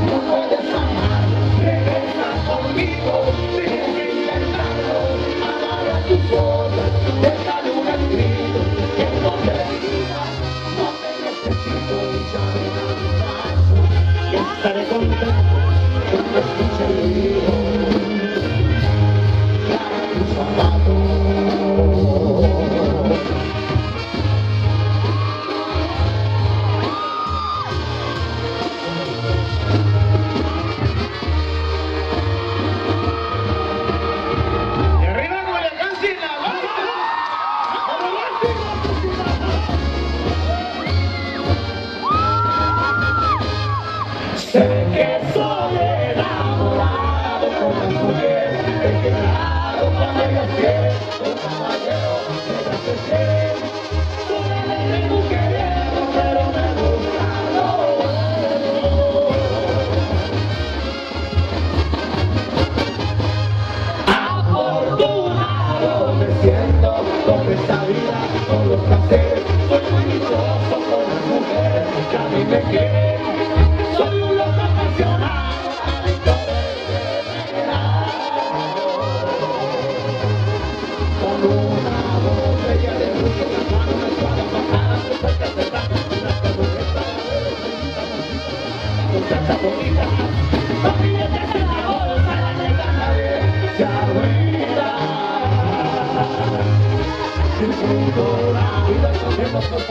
No puedes amar, regresa conmigo, tienes que intentarlo, agarra tus cosas, déjale un escrito, que no te diga, no te necesito y ya ven a mi paso, y estaré contento cuando escuche el ruido, clara tus zapatos. Sé que soy enamorado con las mujeres, he quedado cuando ellas quieren, un caballero que ya se quiere. Soy alegre mujeriego, pero me gusta lo bueno. Afortunado me siento con esta vida, con los placeres, soy muy dichoso con las mujeres que a mí me quieren. Soy un loco apasionado, adicto desesperado. Con una botella de whisky en la mano, una espada pasada, su cerca cerrada, una camioneta, muchacha bonita, familia que se enamora, para negar nadie se arruina. Disfruto la vida, comiendo con